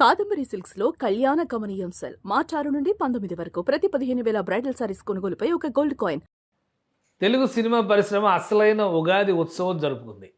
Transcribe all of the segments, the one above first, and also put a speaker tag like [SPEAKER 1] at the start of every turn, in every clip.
[SPEAKER 1] Kadambari silks లో కళ్యాణ కమనీయం సెల్ మార్చి 6 నుండి 19 వరకు ప్రతి 15,000 బ్రైడల్ సారీస్ కొనుగోలుపై ఒక గోల్డ్ కాయిన్.
[SPEAKER 2] తెలుగు సినిమా పరిశ్రమ అసలైన ఉగాది ఉత్సవం జరుపుకుంది.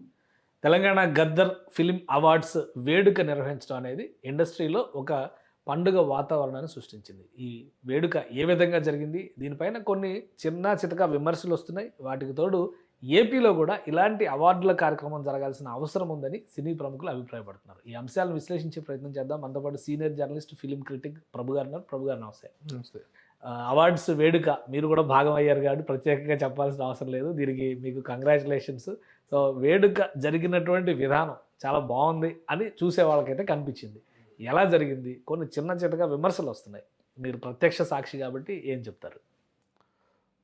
[SPEAKER 2] తెలంగాణ గద్దర్ ఫిల్మ్ అవార్డ్స్ వేడుక నిర్వహించడం అనేది ఇండస్ట్రీలో ఒక పండుగ వాతావరణాన్ని సృష్టించింది. ఈ వేడుక ఏ విధంగా జరిగింది, దీనిపైన కొన్ని చిన్న చితక విమర్శలు వస్తున్నాయి. వాటికి తోడు ఏపీలో కూడా ఇలాంటి అవార్డుల కార్యక్రమం జరగాల్సిన అవసరం ఉందని సినీ ప్రముఖులు అభిప్రాయపడుతున్నారు. ఈ అంశాలను విశ్లేషించే ప్రయత్నం చేద్దాం. మనతో పాటు సీనియర్ జర్నలిస్ట్, ఫిలిం క్రిటిక్ ప్రభు గారు ఉన్నారు. ప్రభు గారు నమస్తే.
[SPEAKER 3] నమస్తే.
[SPEAKER 2] అవార్డ్స్ వేడుక మీరు కూడా భాగం అయ్యారు కాబట్టి ప్రత్యేకంగా చెప్పాల్సిన అవసరం లేదు. దీనికి మీకు కంగ్రాచులేషన్స్. సో వేడుక జరిగినటువంటి విధానం చాలా బాగుంది అని చూసే వాళ్ళకైతే కనిపించింది. ఎలా జరిగింది, కొన్ని చిన్న చిన్నగా విమర్శలు వస్తున్నాయి. మీరు ప్రత్యక్ష సాక్షి కాబట్టి ఏం చెప్తారు?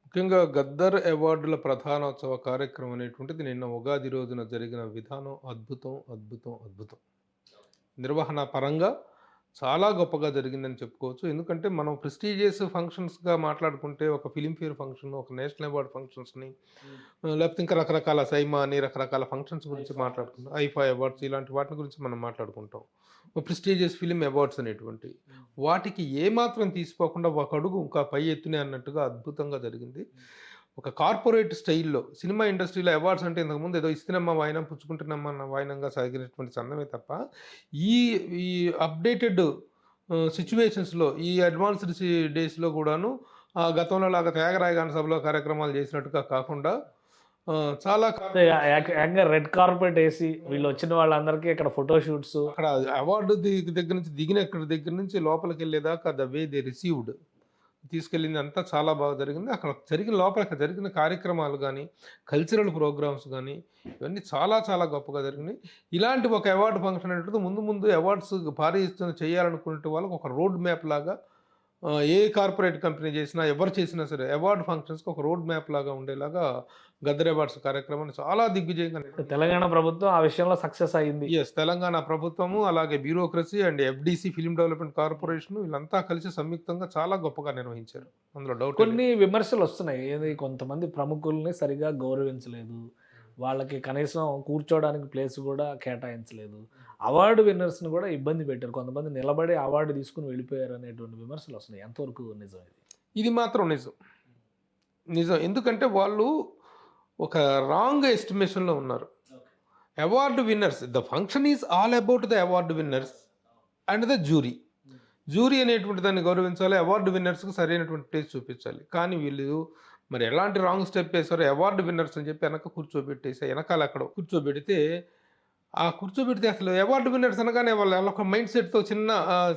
[SPEAKER 3] ముఖ్యంగా గద్దర్ అవార్డుల ప్రధానోత్సవ కార్యక్రమం అనేటువంటిది నిన్న ఉగాది రోజున జరిగిన విధానం అద్భుతం అద్భుతం అద్భుతం. నిర్వహణ పరంగా చాలా గొప్పగా జరిగిందని చెప్పుకోవచ్చు. ఎందుకంటే మనం ప్రెస్టీజియస్ ఫంక్షన్స్గా మాట్లాడుకుంటే ఒక ఫిలింఫేర్ ఫంక్షన్, ఒక నేషనల్ అవార్డ్ ఫంక్షన్స్ని, లేకపోతే ఇంకా రకరకాల సైమా అని రకరకాల ఫంక్షన్స్ గురించి మాట్లాడుకుంటాం. ఐఫా అవార్డ్స్ ఇలాంటి వాటి గురించి మనం మాట్లాడుకుంటాం. ప్రెస్టీజియస్ ఫిలిం అవార్డ్స్ అనేటువంటి వాటికి ఏమాత్రం తీసిపోకుండా ఒక అడుగు ఇంకా పై ఎత్తునే అన్నట్టుగా అద్భుతంగా జరిగింది. ఒక కార్పొరేట్ స్టైల్లో సినిమా ఇండస్ట్రీలో అవార్డ్స్ అంటే ఇంతకుముందు ఏదో ఇస్తున్నామా వాయినం, పుచ్చుకుంటున్నామా అన్న వాయినంగా సాగినటువంటి సందమే తప్ప ఈ ఈ అప్డేటెడ్ సిచ్యువేషన్స్లో, ఈ అడ్వాన్స్డ్ డేస్లో కూడాను గతంలో లాగా త్యాగరాయగాన సభలో కార్యక్రమాలు చేసినట్టుగా కాకుండా చాలా
[SPEAKER 2] ఏకంగా రెడ్ కార్పెట్ వేసి వీళ్ళు వచ్చిన వాళ్ళందరికీ ఇక్కడ ఫోటో షూట్స్,
[SPEAKER 3] అక్కడ అవార్డు దగ్గర నుంచి దిగిన దగ్గర నుంచి లోపలికి వెళ్ళేదాకా ద వే దే రిసీవ్డ్ తీసుకెళ్ళింది అంతా చాలా బాగా జరిగింది. అక్కడ లోపల జరిగిన కార్యక్రమాలు కానీ, కల్చరల్ ప్రోగ్రామ్స్ కానీ ఇవన్నీ చాలా చాలా గొప్పగా జరిగినాయి. ఇలాంటి ఒక అవార్డు ఫంక్షన్ అనేటువంటి ముందు అవార్డ్స్ భారీ ఎత్తున చేయాలనుకునే వాళ్ళకి ఒక రోడ్ మ్యాప్ లాగా, ఏ కార్పొరేట్ కంపెనీ చేసినా ఎవరు చేసినా సరే అవార్డు ఫంక్షన్స్కి ఒక రోడ్ మ్యాప్ లాగా ఉండేలాగా గద్దర్ అవార్డ్స్ కార్యక్రమాన్ని చాలా దిగ్విజయంగా
[SPEAKER 2] తెలంగాణ ప్రభుత్వం ఆ విషయంలో సక్సెస్ అయింది.
[SPEAKER 3] ఎస్, తెలంగాణ ప్రభుత్వము, అలాగే bureaucracy and FDC film development corporation వీళ్ళంతా కలిసి సంయుక్తంగా చాలా గొప్పగా నిర్వహించారు. అందులో డౌట్.
[SPEAKER 2] కొన్ని విమర్శలు వస్తున్నాయి. ఏది, కొంతమంది ప్రముఖుల్ని సరిగా గౌరవించలేదు, వాళ్ళకి కనీసం కూర్చోవడానికి ప్లేస్ కూడా కేటాయించలేదు, అవార్డు విన్నర్స్ని కూడా ఇబ్బంది పెట్టారు, కొంతమంది నిలబడి అవార్డు తీసుకుని వెళ్ళిపోయారు అనేటువంటి విమర్శలు వస్తున్నాయి. ఎంతవరకు నిజం ఇది?
[SPEAKER 3] ఇది మాత్రం నిజం. ఎందుకంటే వాళ్ళు ఒక రాంగ్ ఎస్టిమేషన్లో ఉన్నారు. Award winners, the function is all about the award winners and the jury అనేటువంటి దాన్ని గౌరవించాలి. అవార్డు విన్నర్స్కి సరైనటువంటి ప్లేస్ చూపించాలి. కానీ వీళ్ళు మరి ఎలాంటి రాంగ్ స్టెప్ వేశారో, అవార్డు విన్నర్స్ అని చెప్పి వెనకాల అక్కడ కూర్చోబెడితే అసలు అవార్డు విన్నర్స్ అనగానే వాళ్ళు ఒక మైండ్ సెట్తో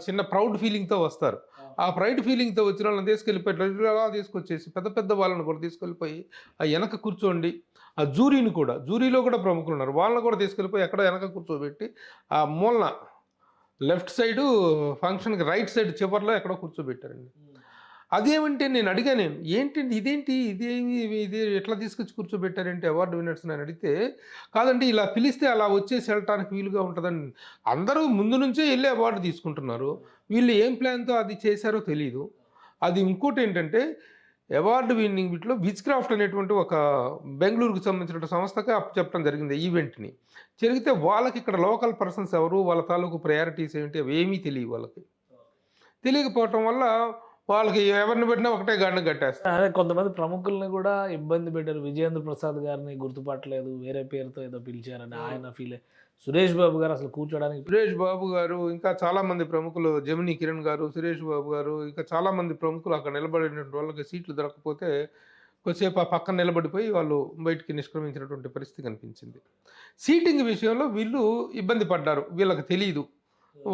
[SPEAKER 3] చిన్న ప్రౌడ్ ఫీలింగ్తో వస్తారు. ఆ ప్రైడ్ ఫీలింగ్తో వచ్చిన వాళ్ళని తీసుకొచ్చేసి పెద్ద పెద్ద వాళ్ళని కూడా తీసుకెళ్ళిపోయి ఆ వెనక కూర్చోండి, ఆ జూరీలో కూడా ప్రముఖులు ఉన్నారు, వాళ్ళని కూడా తీసుకెళ్ళిపోయి ఎక్కడ వెనక కూర్చోబెట్టి ఆ మూలన లెఫ్ట్ సైడు ఫంక్షన్కి రైట్ సైడ్ చివరిలో ఎక్కడో కూర్చోబెట్టారండి. అదేమంటే నేను అడిగాను, ఇదేంటి ఇది ఎట్లా తీసుకొచ్చి కూర్చోబెట్టారంటే అవార్డు విన్నర్స్ అని అడిగితే, కాదండి ఇలా పిలిస్తే అలా వచ్చేసి వెళ్ళటానికి వీలుగా ఉంటుందని. అందరూ ముందు నుంచే వెళ్ళి అవార్డు తీసుకుంటున్నారు, వీళ్ళు ఏం ప్లాన్తో అది చేశారో తెలియదు. అది ఇంకోటి ఏంటంటే, అవార్డు విన్నింగ్ వీటిలో విచ్ క్రాఫ్ట్ అనేటువంటి ఒక బెంగళూరుకు సంబంధించిన సంస్థగా చెప్పడం జరిగింది ఈవెంట్ని. జరిగితే వాళ్ళకి ఇక్కడ లోకల్ పర్సన్స్ ఎవరు, వాళ్ళ తాలూకు ప్రయారిటీస్ ఏంటి అవి ఏమీ వాళ్ళకి తెలియకపోవటం వల్ల వాళ్ళకి ఎవరిని పెట్టినా ఒకటే గాడిని కట్టేస్తారు.
[SPEAKER 2] అదే కొంతమంది ప్రముఖుల్ని కూడా ఇబ్బంది పెట్టారు. విజయేంద్ర ప్రసాద్ గారిని గుర్తుపట్టలేదు, వేరే పేరుతో ఏదో పిలిచారని ఆయన ఫీల్. సురేష్ బాబు గారు అసలు కూర్చోడానికి,
[SPEAKER 3] సురేష్ బాబు గారు, ఇంకా చాలామంది ప్రముఖులు, జమినీ కిరణ్ గారు, సురేష్ బాబు గారు, ఇంకా చాలామంది ప్రముఖులు అక్కడ నిలబడిన వాళ్ళకి సీట్లు దొరకకపోతే కొద్దిసేపు ఆ పక్కన నిలబడిపోయి వాళ్ళు బయటికి నిష్క్రమించినటువంటి పరిస్థితి కనిపించింది. సీటింగ్ విషయంలో వీళ్ళు ఇబ్బంది పడ్డారు, వీళ్ళకి తెలియదు.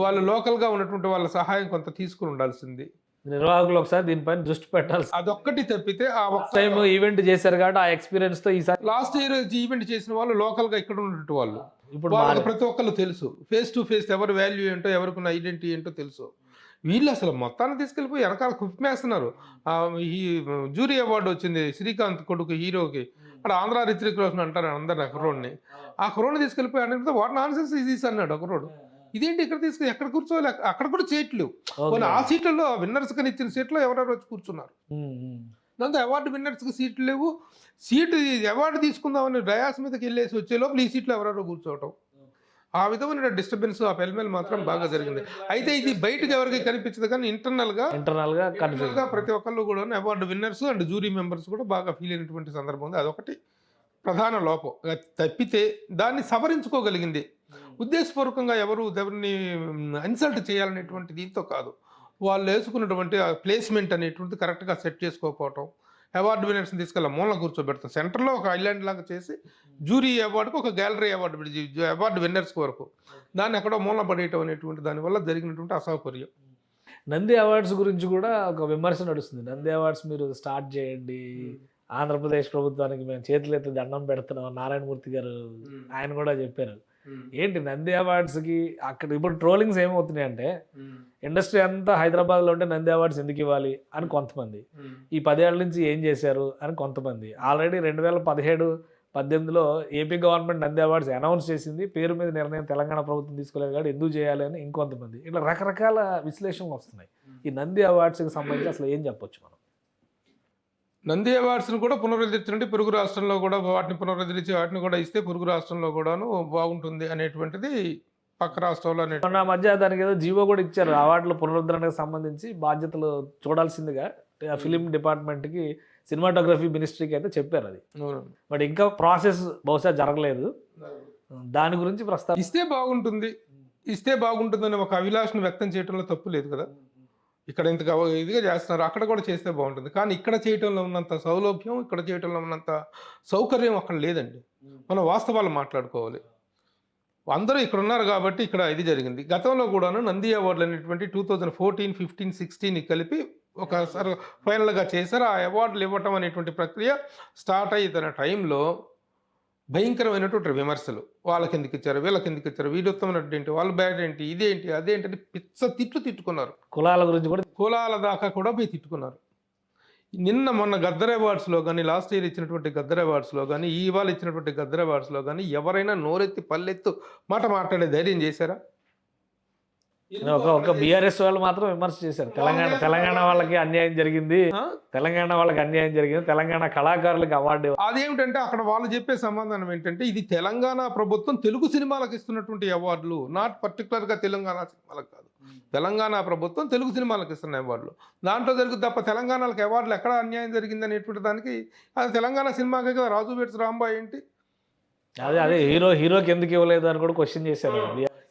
[SPEAKER 3] వాళ్ళు లోకల్గా ఉన్నటువంటి వాళ్ళ సహాయం కొంత తీసుకుని ఉండాల్సింది.
[SPEAKER 2] నిర్వాహకులు ఒకసారి దీనిపైన దృష్టి పెట్టాలి.
[SPEAKER 3] అదొక్కటి తప్పితే ఆ ఒక్క
[SPEAKER 2] టైం ఈవెంట్ చేశారు కాబట్టి ఆ ఎక్స్పీరియన్స్ తో ఈసారి
[SPEAKER 3] లాస్ట్ ఇయర్ ఈవెంట్ చేసిన వాళ్ళు లోకల్గా ఇక్కడ ఉన్నట్టు వాళ్ళు, ఇప్పుడు వాళ్ళకి ప్రతి ఒక్కళ్ళు తెలుసు, ఫేస్ టు ఫేస్ ఎవరి వాల్యూ ఏంటో, ఎవరికి ఐడెంటిటీ ఏంటో తెలుసు. వీళ్ళు అసలు మొత్తాన్ని తీసుకెళ్ళిపోయి వెనకాల కుప్పేస్తున్నారు. ఈ జ్యూరీ అవార్డు వచ్చింది శ్రీకాంత్ కొడుకు హీరోకి, అక్కడ ఆంధ్ర రిత్విక్ రోషన్ అంటారు అందరు ఆ కుర్రోడ్ని. ఆ కుర్రోడ్ని తీసుకెళ్ళిపోయి అంటే వాట్ నాన్సెన్స్ ఈజ్ అన్నాడు ఒక కుర్రోడు. ఇదేంటి ఇక్కడ తీసుకుని ఎక్కడ కూర్చోవాలి, అక్కడ కూడా సీట్లు, ఆ సీట్లలో విన్నర్స్ కని ఇచ్చిన సీట్లో ఎవరెవరు వచ్చి కూర్చున్నారు. దాంతో అవార్డు విన్నర్స్కి సీట్లు లేవు. అవార్డు తీసుకుందామని డయాస్ మీదకి వెళ్ళేసి వచ్చే లోపల ఈ సీట్లో ఎవరెవరో కూర్చోవటం. ఆ విధమైన డిస్టర్బెన్స్ ఆ పెల్మెల్ మాత్రం బాగా జరిగింది. అయితే ఇది బయటకు ఎవరికి కనిపించదు కానీ ఇంటర్నల్గా
[SPEAKER 2] కన్ఫ్యూజన్.
[SPEAKER 3] ప్రతి ఒక్కళ్ళు కూడా award winners and jury members కూడా బాగా ఫీల్ అయినటువంటి సందర్భం ఉంది. అదొకటి ప్రధాన లోపం. అది తప్పితే దాన్ని సవరించుకోగలిగింది. ఉద్దేశపూర్వకంగా ఎవరిని ఇన్సల్ట్ చేయాలనేటువంటి దీంతో కాదు. వాళ్ళు వేసుకున్నటువంటి ప్లేస్మెంట్ అనేటువంటిది కరెక్ట్గా సెట్ చేసుకోకపోవటం, అవార్డు విన్నర్స్ని తీసుకెళ్ళి మూల కూర్చోబెడతాం, సెంటర్లో ఒక ఐలాండ్ లాగా చేసి జ్యూరీ అవార్డుకు ఒక గ్యాలరీ అవార్డు అవార్డు విన్నర్స్ వరకు దాన్ని ఎక్కడో మూల పడేయటం అనేటువంటి దానివల్ల జరిగినటువంటి అసౌకర్యం.
[SPEAKER 2] నంది అవార్డ్స్ గురించి కూడా ఒక విమర్శ నడుస్తుంది. నంది అవార్డ్స్ మీరు స్టార్ట్ చేయండి, ఆంధ్రప్రదేశ్ ప్రభుత్వానికి మేము చేతులెత్తి దండం పెడుతున్నాం, నారాయణమూర్తి గారు ఆయన కూడా చెప్పారు. ఏంటి నంది అవార్డ్స్కి అక్కడ ఇప్పుడు ట్రోలింగ్స్ ఏమవుతున్నాయి అంటే, ఇండస్ట్రీ అంతా హైదరాబాద్లో ఉంటే నంది అవార్డ్స్ ఎందుకు ఇవ్వాలి అని కొంతమంది, ఈ 10 ఏళ్ళ నుంచి ఏం చేశారు అని కొంతమంది, ఆల్రెడీ 2017-18లో AP government Nandi awards announce చేసింది, పేరు మీద నిర్ణయం తెలంగాణ ప్రభుత్వం తీసుకోలేదు కాబట్టి ఎందుకు చేయాలి అని ఇంకొంతమంది, ఇట్లా రకరకాల విశ్లేషణలు వస్తున్నాయి. ఈ నంది అవార్డ్స్కి సంబంధించి అసలు ఏం చెప్పొచ్చు మనం?
[SPEAKER 3] నంది అవార్డ్స్ని కూడా పునరుద్ధరించండి, పొరుగు రాష్ట్రంలో కూడా వాటిని పునరుద్ధరించి వాటిని కూడా ఇస్తే పొరుగు రాష్ట్రంలో కూడాను బాగుంటుంది అనేటువంటిది పక్క రాష్ట్రంలో
[SPEAKER 2] మొన్న మధ్య దానికి ఏదో జీవో కూడా ఇచ్చారు, అవార్డుల పునరుద్ధరణకు సంబంధించి బాధ్యతలు చూడాల్సిందిగా ఫిలిం డిపార్ట్మెంట్కి, సినిమాటోగ్రఫీ మినిస్ట్రీకి అయితే చెప్పారు. అది బట్ ఇంకా ప్రాసెస్ బహుశా జరగలేదు. దాని గురించి ప్రస్తావన
[SPEAKER 3] ఇస్తే బాగుంటుందని ఒక అభిలాషను వ్యక్తం చేయడంలో తప్పు లేదు కదా. ఇక్కడ ఇంత ఇదిగా చేస్తున్నారు, అక్కడ కూడా చేస్తే బాగుంటుంది. కానీ ఇక్కడ చేయటంలో ఉన్నంత సౌలభ్యం, ఇక్కడ చేయటంలో ఉన్నంత సౌకర్యం అక్కడ లేదండి. మనం వాస్తవాలు మాట్లాడుకోవాలి. అందరూ ఇక్కడ ఉన్నారు కాబట్టి ఇక్కడ ఇది జరిగింది. గతంలో కూడాను నంది అవార్డులు అనేటువంటి 2014, 15, 16 కలిపి ఒకసారి ఫైనల్గా చేశారు. ఆ అవార్డులు ఇవ్వటం అనేటువంటి ప్రక్రియ స్టార్ట్ అయిన టైంలో భయంకరమైనటువంటి విమర్శలు, వాళ్ళకి ఎందుకు ఇచ్చారు, వీళ్ళకి ఎందుకు ఇచ్చారు, వీడు ఉత్తమ నటుడు ఏంటి, వాళ్ళ బ్యాడ్ ఏంటి, ఇదేంటి అదేంటి అని పిచ్చ తిట్టుకున్నారు.
[SPEAKER 2] కులాల గురించి కూడా,
[SPEAKER 3] కులాల దాకా కూడా పోయి తిట్టుకున్నారు. నిన్న మొన్న గద్దర్ అవార్డ్స్లో కానీ, లాస్ట్ ఇయర్ ఇచ్చినటువంటి గద్దర్ అవార్డ్స్లో కానీ, ఇవాళ ఇచ్చినటువంటి గద్దర్ అవార్డ్స్లో కానీ ఎవరైనా నోరెత్తి పల్లెత్తు మాట మాట్లాడే ధైర్యం చేశారా?
[SPEAKER 2] ఒక బీఆర్ఎస్ వాళ్ళు మాత్రం విమర్శ చేశారు. తెలంగాణ వాళ్ళకి అన్యాయం జరిగింది, తెలంగాణ కళాకారులకు అవార్డు.
[SPEAKER 3] అదేమిటంటే అక్కడ వాళ్ళు చెప్పే సమాధానం ఏంటంటే, ఇది తెలంగాణ ప్రభుత్వం తెలుగు సినిమాలకు ఇస్తున్నటువంటి అవార్డులు, నాట్ పర్టికులర్గా తెలంగాణ సినిమాలకు కాదు, తెలంగాణ ప్రభుత్వం తెలుగు సినిమాలకు ఇస్తున్న అవార్డులు. దాంట్లో జరుగుతుంది తప్ప తెలంగాణలకు అవార్డులు ఎక్కడ అన్యాయం జరిగింది అనేటువంటి దానికి అది తెలంగాణ సినిమాకే కదా. రాజు వెడ్స్ రాంబాయ్ ఏంటి,
[SPEAKER 2] అదే హీరోకి ఎందుకు ఇవ్వలేదు అని కూడా క్వశ్చన్ చేశారు.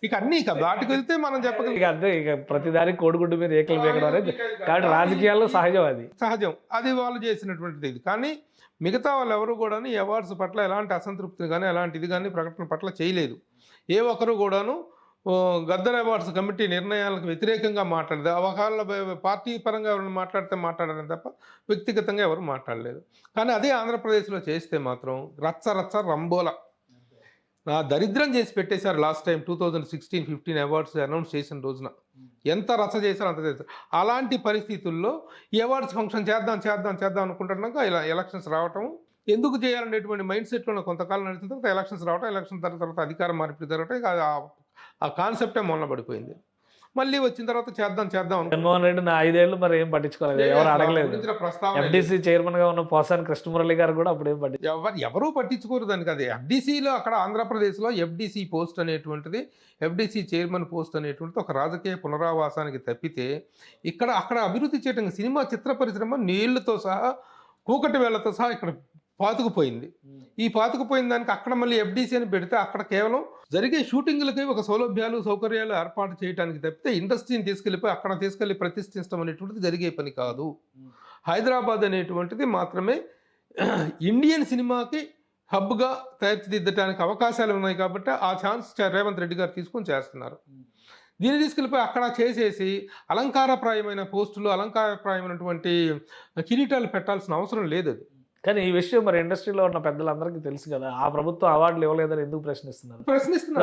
[SPEAKER 3] ఇక అన్ని ఇక వాటికి వెళ్తే మనం చెప్పగలం.
[SPEAKER 2] అంతే, ఇక ప్రతిదానికి కోడిగుడ్డు మీద ఏకలు వేయడం అనేది కాబట్టి రాజకీయాల్లో సహజం.
[SPEAKER 3] అది వాళ్ళు చేసినటువంటిది. ఇది కానీ మిగతా వాళ్ళు ఎవరు కూడా ఈ అవార్డ్స్ పట్ల ఎలాంటి అసంతృప్తి కానీ ఎలాంటిది కానీ ప్రకటన పట్ల చేయలేదు. ఏ ఒక్కరు కూడాను గద్దర్ అవార్డ్స్ కమిటీ నిర్ణయాలకు వ్యతిరేకంగా మాట్లాడదు. ఒకవేళ పార్టీ పరంగా ఎవరైనా మాట్లాడారని తప్ప వ్యక్తిగతంగా ఎవరు మాట్లాడలేదు. కానీ అదే ఆంధ్రప్రదేశ్లో చేస్తే మాత్రం రచ్చ రంబోల దరిద్రం చేసి పెట్టేశారు. లాస్ట్ టైం 2016-15 అవార్డ్స్ అనౌన్స్ చేసిన రోజున ఎంత రచ్చ చేశారో అంత చేశారు. అలాంటి పరిస్థితుల్లో ఈ అవార్డ్స్ ఫంక్షన్ చేద్దాం అనుకుంటున్నాక ఇలా ఎలక్షన్స్ రావటం, ఎందుకు చేయాలనేటువంటి మైండ్ సెట్లో కొంతకాలం నడిచిన తర్వాత ఎలక్షన్స్ రావటం, ఎలక్షన్ తర్వాత అధికారం మార్పిడి జరగటం, ఆ కాన్సెప్టే మొన్న పడిపోయింది. మళ్ళీ వచ్చిన తర్వాత చేద్దాం
[SPEAKER 2] జగన్మోహన్ రెడ్డి 5 ఏళ్ళు మరి ఏం పట్టించుకోలేదు, ఎవరు అడగలేదు. FDC చైర్మన్ గా ఉన్న పోసాని కృష్ణమురళి గారు కూడా అప్పుడు ఏం
[SPEAKER 3] ఎవరూ పట్టించుకోరు దానికి. అది FDCలో అక్కడ ఆంధ్రప్రదేశ్లో FDC పోస్ట్ అనేటువంటిది, FDC చైర్మన్ పోస్ట్ అనేటువంటిది ఒక రాజకీయ పునరావాసానికి తప్పితే అక్కడ అభివృద్ధి చేయడం సినిమా చిత్ర పరిశ్రమ నీళ్లతో సహా కూకటి వేళ్లతో సహా ఇక్కడ పాతుకుపోయింది. ఈ పాతుకుపోయిన దానికి అక్కడ మళ్ళీ FDC అని పెడితే అక్కడ కేవలం జరిగే షూటింగ్లకి ఒక సౌలభ్యాలు సౌకర్యాలు ఏర్పాటు చేయడానికి తప్పితే ఇండస్ట్రీని తీసుకెళ్ళి ప్రతిష్ఠించడం అనేటువంటిది జరిగే పని కాదు. హైదరాబాద్ అనేటువంటిది మాత్రమే ఇండియన్ సినిమాకి హబ్గా తీర్చిదిద్దడానికి అవకాశాలు ఉన్నాయి కాబట్టి ఆ ఛాన్స్ రేవంత్ రెడ్డి గారు తీసుకొని చేస్తున్నారు. దీన్ని తీసుకెళ్ళిపోయి అక్కడ చేసేసి అలంకారప్రాయమైన పోస్టులు, అలంకారప్రాయమైనటువంటి కిరీటాలు పెట్టాల్సిన అవసరం లేదు. అది
[SPEAKER 2] కానీ ఈ విషయం మరి ఇండస్ట్రీలో ఉన్న పెద్దలందరికీ తెలుసు కదా. ఆ ప్రభుత్వం అవార్డులు ఇవ్వలేదని ఎందుకు ప్రశ్నిస్తున్నారు?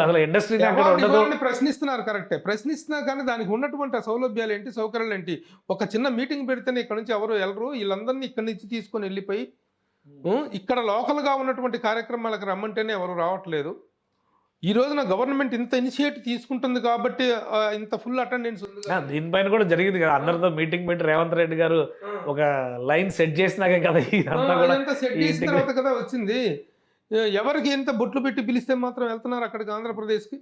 [SPEAKER 2] అసలు ఇండస్ట్రీ
[SPEAKER 3] ప్రశ్నిస్తున్నారు, కరెక్టే ప్రశ్నిస్తున్నారు. కానీ దానికి ఉన్నటువంటి సౌలభ్యాలు ఏంటి, సౌకర్యాలు ఏంటి? ఒక చిన్న మీటింగ్ పెడితేనే ఇక్కడ నుంచి ఎవరు వెళ్ళరు, వీళ్ళందరినీ ఇక్కడి నుంచి తీసుకొని వెళ్ళిపోయి ఇక్కడ లోకల్గా ఉన్నటువంటి కార్యక్రమాలకు రమ్మంటేనే ఎవరు రావట్లేదు. ఈ రోజున గవర్నమెంట్ ఇంత ఇనిషియేటివ్ తీసుకుంటుంది కాబట్టి ఇంత ఫుల్ అటెండెన్స్ ఉంది.
[SPEAKER 2] దీనిపైన కూడా జరిగింది కదా, అందరితో మీటింగ్ పెట్టి రేవంత్ రెడ్డి గారు ఒక లైన్ సెట్ చేసినాకే కదా
[SPEAKER 3] సెట్ చేసిన తర్వాత కదా వచ్చింది. ఎవరికి ఎంత బొట్లు పెట్టి పిలిస్తే మాత్రం వెళ్తున్నారు అక్కడికి ఆంధ్రప్రదేశ్కి.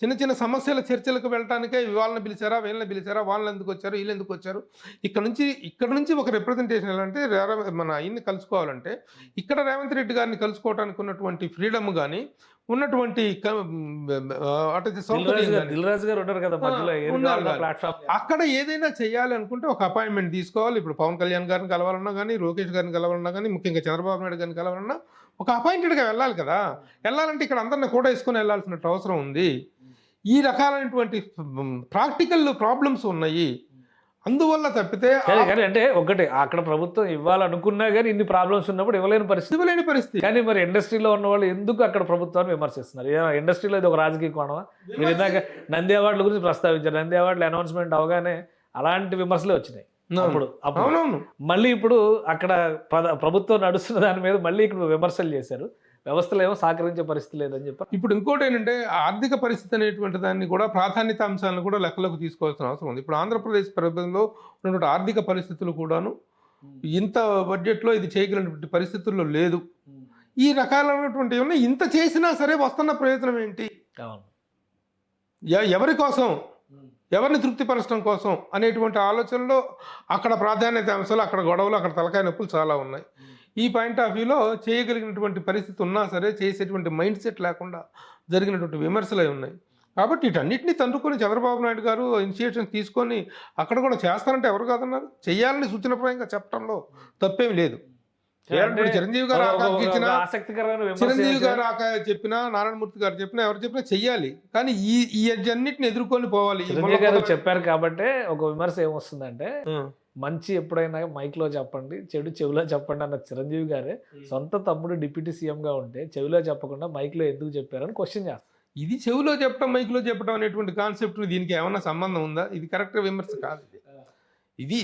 [SPEAKER 3] చిన్న చిన్న సమస్యల చర్చలకు వెళ్ళటానికే వాళ్ళని పిలిచారా, వీళ్ళని పిలిచారా, వాళ్ళు ఎందుకు వచ్చారు, వీళ్ళు ఎందుకు వచ్చారు. ఇక్కడ నుంచి ఒక రిప్రజెంటేషన్ ఎలా అంటే మన ఆయన్ని కలుసుకోవాలంటే ఇక్కడ రేవంత్ రెడ్డి గారిని కలుసుకోవడానికి ఉన్నటువంటి ఫ్రీడమ్ కానీ ఉన్నటువంటి
[SPEAKER 2] దిల్ రాజు గారు ఉన్నారు కదా మధ్యలో ప్లాట్ఫామ్.
[SPEAKER 3] అక్కడ ఏదైనా చేయాలి అనుకుంటే ఒక అపాయింట్మెంట్ తీసుకోవాలి. ఇప్పుడు పవన్ కళ్యాణ్ గారిని కలవాలన్నా కానీ, లోకేష్ గారిని కలవాలన్నా కానీ, ముఖ్యంగా చంద్రబాబు నాయుడు గారిని కలవాలన్నా ఒక అపాయింటెడ్గా వెళ్ళాలి కదా. వెళ్ళాలంటే ఇక్కడ అందరిని కూడా వేసుకొని వెళ్ళాల్సిన అవసరం ఉంది. ఈ రకాలైనటువంటి ప్రాక్టికల్ ప్రాబ్లమ్స్ ఉన్నాయి. అందువల్ల తప్పితే
[SPEAKER 2] అంటే ఒకటి అక్కడ ప్రభుత్వం ఇవ్వాలనుకున్నా కానీ ఇన్ని ప్రాబ్లమ్స్ ఉన్నప్పుడు ఇవ్వలేని పరిస్థితి. కానీ మరి ఇండస్ట్రీలో ఉన్న వాళ్ళు ఎందుకు అక్కడ ప్రభుత్వాన్ని విమర్శిస్తున్నారు? ఇండస్ట్రీలో ఇది ఒక రాజకీయ కోణమా? మీరు ఇందాక నంది అవార్డుల గురించి ప్రస్తావించారు. నంది అవార్డులు అనౌన్స్మెంట్ అవగానే అలాంటి విమర్శలే వచ్చినాయి. అప్పుడు మళ్ళీ ఇప్పుడు అక్కడ ప్రభుత్వం నడుస్తున్న దాని మీద మళ్ళీ ఇక్కడ విమర్శలు చేశారు. వ్యవస్థలు ఏమో సహకరించే పరిస్థితి లేదని చెప్పారు.
[SPEAKER 3] ఇప్పుడు ఇంకోటి ఏంటంటే ఆర్థిక పరిస్థితి అనేటువంటి దాన్ని కూడా ప్రాధాన్యత అంశాలను కూడా లెక్కలోకి తీసుకోవాల్సిన అవసరం ఉంది. ఇప్పుడు ఆంధ్రప్రదేశ్ ప్రభుత్వంలో ఉన్నటువంటి ఆర్థిక పరిస్థితులు కూడాను ఇంత బడ్జెట్లో ఇది చేయగలిగినటువంటి పరిస్థితుల్లో లేదు. ఈ రకాలైనటువంటి ఏమన్నా ఇంత చేసినా సరే వస్తున్న ప్రయోజనం ఏంటి? ఎవరి కోసం, ఎవరిని తృప్తిపరచడం కోసం అనేటువంటి ఆలోచనలో అక్కడ ప్రాధాన్యత అంశాలు, అక్కడ గొడవలు, అక్కడ తలకాయ నొప్పులు చాలా ఉన్నాయి. ఈ పాయింట్ ఆఫ్ వ్యూలో చేయగలిగినటువంటి పరిస్థితి ఉన్నా సరే చేసేటువంటి మైండ్ సెట్ లేకుండా జరిగినటువంటి విమర్శలు అవి ఉన్నాయి. కాబట్టి వీటన్నిటిని తండ్రుకొని చంద్రబాబు నాయుడు గారు ఇనిషియేషన్ తీసుకొని అక్కడ కూడా చేస్తారంటే ఎవరు కాదన్నారు? చెయ్యాలని సూచనప్రాయంగా చెప్పడంలో తప్పేమి లేదు. చిరంజీవి గారు చిరంజీవి గారు చెప్పినా, నారాయణమూర్తి గారు చెప్పినా, ఎవరు చెప్పినా చెయ్యాలి. కానీ ఈ అన్నిటిని ఎదుర్కొని పోవాలి.
[SPEAKER 2] చెప్పారు కాబట్టి ఒక విమర్శ ఏమొస్తుందంటే, మంచి ఎప్పుడైనా మైక్ లో చెప్పండి, చెడు చెవిలో చెప్పండి అన్న చిరంజీవి గారే సొంత తమ్ముడు డిప్యూటీ సీఎం గా ఉంటే చెవిలో చెప్పకుండా మైక్ లో ఎందుకు చెప్పారని క్వశ్చన్ చేస్తారు.
[SPEAKER 3] ఇది చెవిలో చెప్పడం, మైక్ లో చెప్పడం అనేటువంటి కాన్సెప్ట్ దీనికి ఏమన్నా సంబంధం ఉందా? ఇది కరెక్ట్ విమర్శ కాదు. ఇది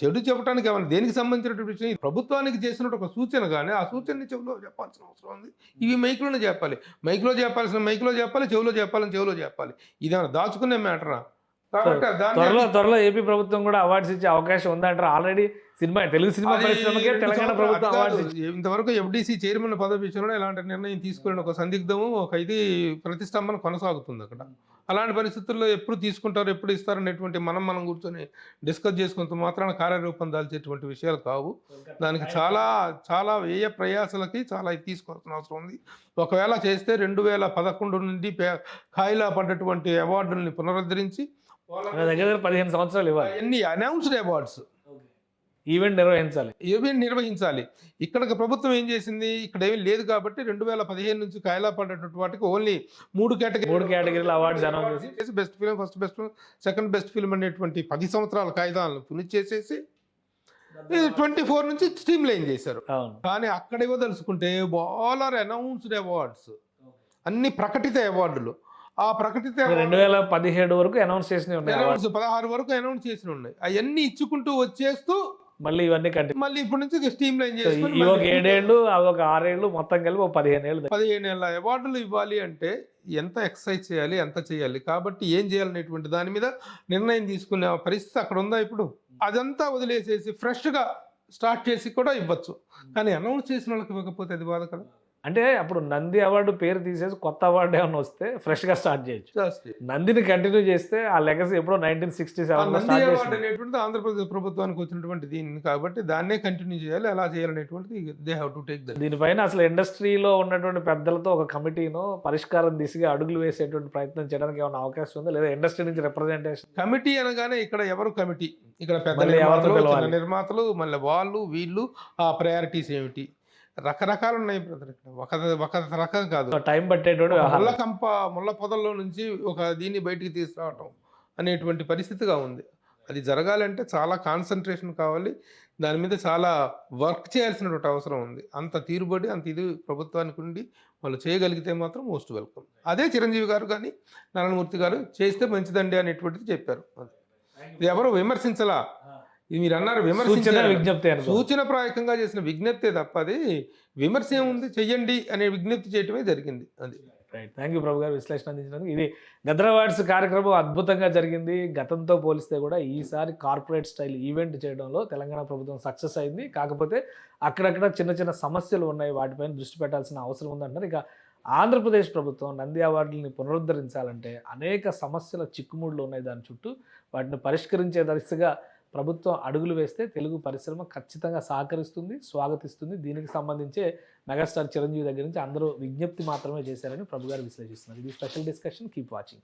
[SPEAKER 3] చెడు చెప్పడానికి ఏమన్నా దేనికి సంబంధించినటువంటి విషయం. ప్రభుత్వానికి చేసినట్టు ఒక సూచన కానీ ఆ సూచనని చెవిలో చెప్పాల్సిన అవసరం ఉంది. ఇవి మైక్లోనే చెప్పాలి. మైక్లో చెప్పాలి, చెవిలో చెప్పాలి. ఇదేమన్నా దాచుకునే మ్యాటరా?
[SPEAKER 2] త్వరలో ఏపీ ప్రభుత్వం కూడా అవార్డ్స్ ఇచ్చే అవకాశం ఉందంటారు. ఆల్రెడీ తెలుగు సినిమా పరిశ్రమకే తెలంగాణ ప్రభుత్వం అవార్డ్స్
[SPEAKER 3] ఇంతవరకు ఎఫ్డీసీ చైర్మన్ పదవి విషయంలో ఇలాంటి నిర్ణయం తీసుకునే ఒక సందిగ్ధము, ఒక ఇది ప్రతిష్టంభన కొనసాగుతుంది అక్కడ. అలాంటి పరిస్థితుల్లో ఎప్పుడు తీసుకుంటారు, ఎప్పుడు ఇస్తారనేటువంటి మనం కూర్చొని డిస్కస్ చేసుకుంటూ మాత్రాన కార్యరూపం దాల్చేటువంటి విషయాలు కావు. దానికి చాలా చాలా వ్యయ ప్రయాసాలకి చాలా తీసుకోవాల్సిన అవసరం ఉంది. ఒకవేళ చేస్తే 2011 నుండి ఖాయిలా పడ్డటువంటి అవార్డుల్ని పునరుద్ధరించి
[SPEAKER 2] దగ్గర 15 సంవత్సరాలు ఇవ్వాలి.
[SPEAKER 3] ఎన్ని అనౌన్స్డ్ అవార్డ్స్
[SPEAKER 2] ఈవెంట్
[SPEAKER 3] నిర్వహించాలి. ఇక్కడ ప్రభుత్వం ఏం చేసింది? ఇక్కడ ఏమీ లేదు కాబట్టి 2015 నుంచి ఖాయిలా పడ్డటువంటి వాటికి ఓన్లీ 3 కేటగిరీల అవార్డ్స్ అనౌన్స్ చేసి best film, first best film, second best film అనేటువంటి 10 సంవత్సరాల కాయిదాలను పుని చేసేసి 24 నుంచి స్ట్రీమ్ లైన్ చేశారు. కానీ అక్కడ ఇవ్వదలుచుకుంటే ఆల్ ఆర్ అనౌన్స్డ్ అవార్డ్స్, అన్ని ప్రకటిత అవార్డులు. ఆ ప్రకటిత
[SPEAKER 2] 2017 వరకు అనౌన్స్ చేసిన
[SPEAKER 3] 16 వరకు అనౌన్స్ చేసిన ఉన్నాయి. అవన్నీ ఇచ్చుకుంటూ వచ్చేస్తూ
[SPEAKER 2] మళ్ళీ ఇవన్నీ
[SPEAKER 3] మళ్ళీ ఇప్పటి నుంచి స్ట్రీమ్ లైన్ చేసి
[SPEAKER 2] 7 ఏళ్ళు, ఒక 6 ఏళ్ళు, మొత్తం కలిపి
[SPEAKER 3] 15 ఏళ్ళ అవార్డులు ఇవ్వాలి అంటే ఎంత ఎక్సర్సైజ్ చేయాలి, ఎంత చేయాలి. కాబట్టి ఏం చేయాలనేటువంటి దాని మీద నిర్ణయం తీసుకునే పరిస్థితి అక్కడ ఉందా ఇప్పుడు? అదంతా వదిలేసేసి ఫ్రెష్గా స్టార్ట్ చేసి కూడా ఇవ్వచ్చు. కానీ అనౌన్స్ చేసిన వాళ్ళకి ఇవ్వకపోతే అది బాధ కదా.
[SPEAKER 2] అంటే అప్పుడు నంది అవార్డు పేరు తీసేసి కొత్త అవార్డు ఏమైనా వస్తే ఫ్రెష్ గా స్టార్ట్ చేయొచ్చు. నందిని కంటిన్యూ చేస్తే ఆ లెగసీ ఎప్పుడో 1967
[SPEAKER 3] అనేటువంటిది ఆంధ్రప్రదేశ్ ప్రభుత్వానికి వచ్చినటువంటి దీన్ని, కాబట్టి దాన్నే కంటిన్యూ చేయాలి. ఎలా చేయాలనేటువంటిది they have to take that.
[SPEAKER 2] దీనిపైన అసలు ఇండస్ట్రీలో ఉన్నటువంటి పెద్దలతో ఒక కమిటీను పరిష్కారం దిశగా అడుగులు వేసేటువంటి ప్రయత్నం చేయడానికి ఏమైనా అవకాశం ఉందా, లేదా ఇండస్ట్రీ నుంచి రిప్రజెంటేషన్?
[SPEAKER 3] కమిటీ అనగానే ఇక్కడ ఎవరు కమిటీ? ఇక్కడ పెద్ద నిర్మాతలు, మళ్ళీ వాళ్ళు వీళ్ళు, ఆ ప్రయారిటీస్ ఏమిటి? రకరకాలు ఉన్నాయి బ్రదర్. ఇక్కడ ఒక రకం కాదు.
[SPEAKER 2] టైం పట్టేటోడు
[SPEAKER 3] ముళ్ళ పొదల్లో నుంచి ఒక దీన్ని బయటికి తీసుకురావటం అనేటువంటి పరిస్థితిగా ఉంది. అది జరగాలంటే చాలా కాన్సన్ట్రేషన్ కావాలి. దాని మీద చాలా వర్క్ చేయాల్సినటువంటి అవసరం ఉంది. అంత తీరుబడి, అంత ఇది ప్రభుత్వానికి ఉండి వాళ్ళు చేయగలిగితే మాత్రం మోస్ట్ వెల్కమ్. అదే చిరంజీవి గారు కానీ నారాయణమూర్తి గారు చేస్తే మంచిదండి అనేటువంటిది చెప్పారు. ఇది ఎవరు విమర్శించలా. ఇది మీరు అన్నారు సూచనప్రాయకంగా చేసిన విజ్ఞప్తే తప్ప అది విమర్శ ఏముంది? చెయ్యండి అనే విజ్ఞప్తి చేయటమే జరిగింది. అది
[SPEAKER 2] రైట్. థ్యాంక్ యూ ప్రభు గారు విశ్లేషణ అందించినందుకు. ఇది గదర్ అవార్డ్స్ కార్యక్రమం అద్భుతంగా జరిగింది. గతంతో పోలిస్తే కూడా ఈసారి కార్పొరేట్ స్టైల్ ఈవెంట్ చేయడంలో తెలంగాణ ప్రభుత్వం సక్సెస్ అయింది. కాకపోతే అక్కడక్కడ చిన్న చిన్న సమస్యలు ఉన్నాయి, వాటిపైన దృష్టి పెట్టాల్సిన అవసరం ఉందంటారు. ఇక ఆంధ్రప్రదేశ్ ప్రభుత్వం నంది అవార్డులని పునరుద్ధరించాలంటే అనేక సమస్యల చిక్కుముళ్ళు ఉన్నాయి దాని చుట్టూ. వాటిని పరిష్కరించే దిశగా ప్రభుత్వం అడుగులు వేస్తే తెలుగు పరిశ్రమ ఖచ్చితంగా సహకరిస్తుంది, స్వాగతిస్తుంది. దీనికి సంబంధించే మెగాస్టార్ చిరంజీవి దగ్గర నుంచి అందరూ విజ్ఞప్తి మాత్రమే చేశారని ప్రభు గారు విశ్లేషిస్తున్నారు. ఇది స్పెషల్ డిస్కషన్. Keep watching.